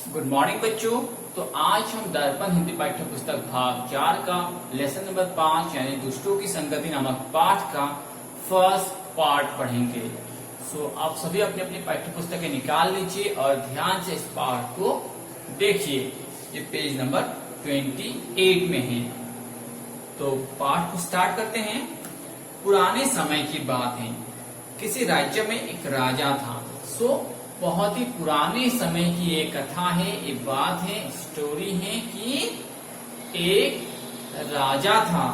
Good morning बच्चों। तो आज हम दर्पण हिंदी पाठ्य पुस्तक भाग 4 का लेसन नंबर 5 यानी दुष्टों की संगति नामक पाठ का फर्स्ट पार्ट पढ़ेंगे। आप सभी अपनी अपनी पाठ्य पुस्तकें निकाल लीजिए और ध्यान से इस पाठ को देखिए। ये पेज नंबर 28 में है। तो पाठ को स्टार्ट करते हैं। पुराने समय की बात है। किसी राज्य में एक राजा था। बहुत ही पुराने समय की ये कथा है, ये बात है, स्टोरी है कि एक राजा था।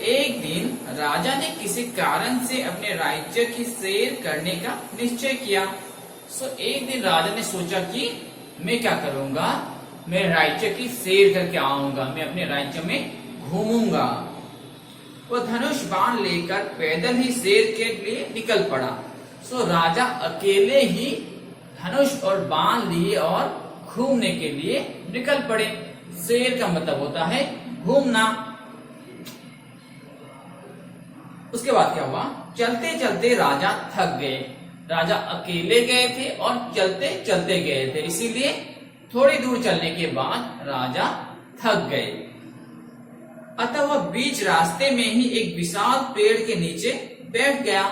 एक दिन राजा ने किसी कारण से अपने राज्य की सैर करने का निश्चय किया। एक दिन राजा ने सोचा कि मैं क्या करूंगा, मैं राज्य की सैर करके आऊंगा, मैं अपने राज्य में घूमूंगा। वो धनुष बाण लेकर पैदल ही सैर के लिए निकल पड़ा। राजा अकेले ही धनुष और बाण लिए और घूमने के लिए निकल पड़े। सैर का मतलब होता है घूमना। उसके बाद क्या हुआ, चलते चलते राजा थक गए। राजा अकेले गए थे और चलते चलते गए थे, इसीलिए थोड़ी दूर चलने के बाद राजा थक गए। अतः वह बीच रास्ते में ही एक विशाल पेड़ के नीचे बैठ गया।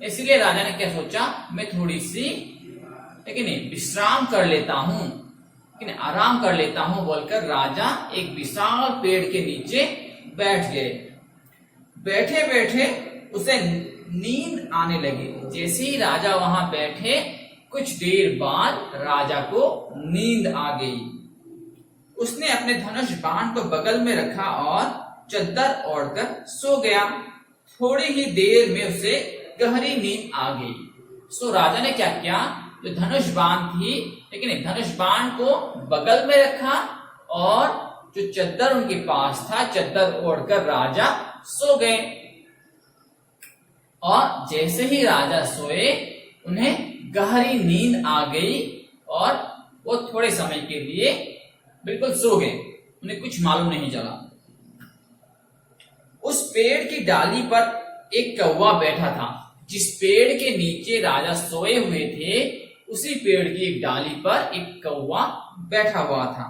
इसलिए राजा ने क्या सोचा, मैं थोड़ी सी लेकिन विश्राम कर लेता हूँ, लेकिन आराम कर लेता हूँ बोलकर राजा एक विशाल पेड़ के नीचे बैठ गए। बैठे बैठे उसे नींद आने लगी। जैसे ही राजा वहां बैठे, कुछ देर बाद राजा को नींद आ गई। उसने अपने धनुष बाण को बगल में रखा और चद्दर ओढ़कर सो गया। थोड़ी ही देर में उसे गहरी नींद आ गई। राजा ने क्या किया, जो धनुष बाण थी, लेकिन धनुष बाण को बगल में रखा और जो चद्दर उनके पास था, चद्दर ओढ़कर राजा सो गए। और जैसे ही राजा सोए, उन्हें गहरी नींद आ गई और वो थोड़े समय के लिए बिल्कुल सो गए। उन्हें कुछ मालूम नहीं चला। उस पेड़ की डाली पर एक कौवा बैठा था। जिस पेड़ के नीचे राजा सोए हुए थे, उसी पेड़ की एक डाली पर एक कौवा बैठा हुआ था।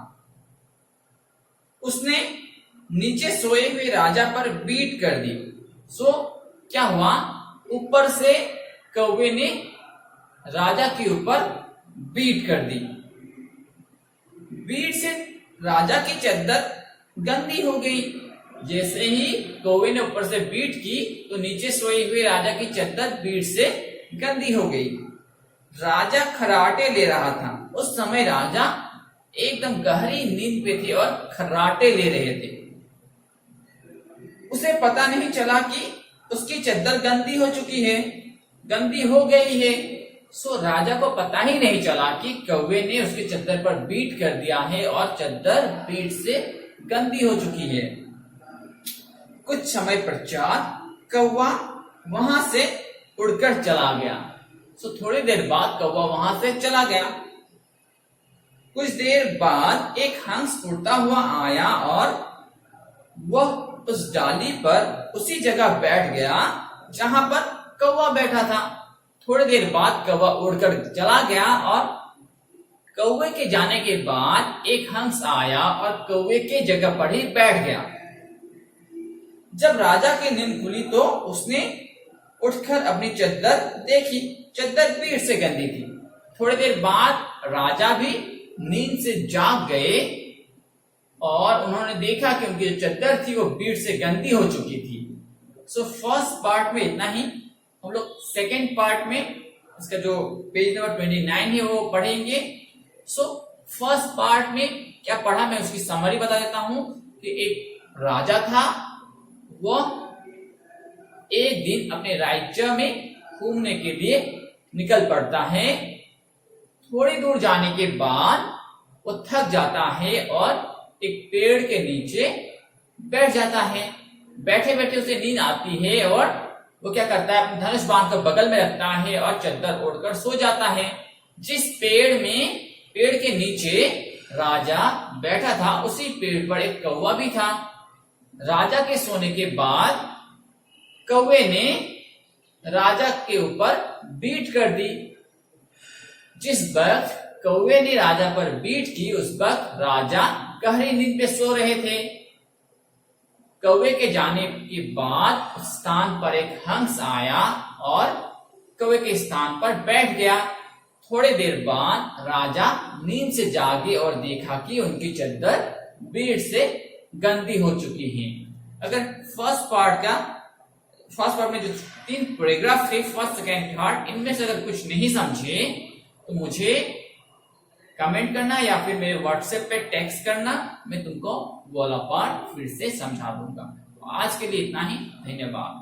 उसने नीचे सोए हुए राजा पर बीट कर दी। क्या हुआ, ऊपर से कौवे ने राजा के ऊपर बीट कर दी। बीट से राजा की चद्दर गंदी हो गई। जैसे ही कौवे ने ऊपर से बीट की, तो नीचे सोए हुए राजा की चद्दर बीट से गंदी हो गई। राजा खर्राटे ले रहा था। उस समय राजा एकदम गहरी नींद पे थे और खर्राटे ले रहे थे। उसे पता नहीं चला कि उसकी चद्दर गंदी हो चुकी है, गंदी हो गई है। राजा को पता ही नहीं चला कि कौवे ने उसकी चद्दर पर बीट कर दिया है और चद्दर बीट से गंदी हो चुकी है। कुछ समय पश्चात कौवा वहां से उड़कर चला गया। थोड़ी देर बाद कौवा वहां से चला गया। कुछ देर बाद एक हंस उड़ता हुआ आया और वह उस डाली पर उसी जगह बैठ गया जहां पर कौवा बैठा था। थोड़ी देर बाद कौवा उड़कर चला गया और कौवे के जाने के बाद एक हंस आया और कौवे के जगह पर ही बैठ गया। जब राजा की नींद खुली तो उसने उठकर अपनी चद्दर देखी। चद्दर बीट से गंदी थी। थोड़ी देर बाद राजा भी नींद से जाग गए और उन्होंने देखा कि उनकी जो चद्दर थी वो बीट से गंदी हो चुकी थी। फर्स्ट पार्ट में इतना ही। हम लोग सेकेंड पार्ट में इसका जो पेज नंबर 29 है वो पढ़ेंगे। फर्स्ट पार्ट में क्या पढ़ा, मैं उसकी समरी बता देता हूं कि एक राजा था। वह एक दिन अपने राज्य में घूमने के लिए निकल पड़ता है। थोड़ी दूर जाने के बाद वो थक जाता है और एक पेड़ के नीचे बैठ जाता है। बैठे बैठे उसे नींद आती है और वो क्या करता है, अपने धनुष बाण को बगल में रखता है और चद्दर ओढ़कर सो जाता है। जिस पेड़ के नीचे राजा बैठा था, उसी पेड़ पर एक कौवा भी था। राजा के सोने के बाद कौवे ने राजा के ऊपर बीट कर दी। जिस वक्त कौवे ने राजा पर बीट की, उस वक्त राजा गहरी नींद में सो रहे थे। कौवे के जाने के बाद स्थान पर एक हंस आया और कौवे के स्थान पर बैठ गया। थोड़ी देर बाद राजा नींद से जागे और देखा कि उनकी चद्दर बीट से गंदी हो चुकी है। अगर फर्स्ट पार्ट में जो 3 पैराग्राफ थे, फर्स्ट सेकेंड थर्ड, इनमें से अगर कुछ नहीं समझे तो मुझे कमेंट करना या फिर मेरे व्हाट्सएप पे टेक्स्ट करना, मैं तुमको वो वाला पार्ट फिर से समझा दूंगा। तो आज के लिए इतना ही, धन्यवाद।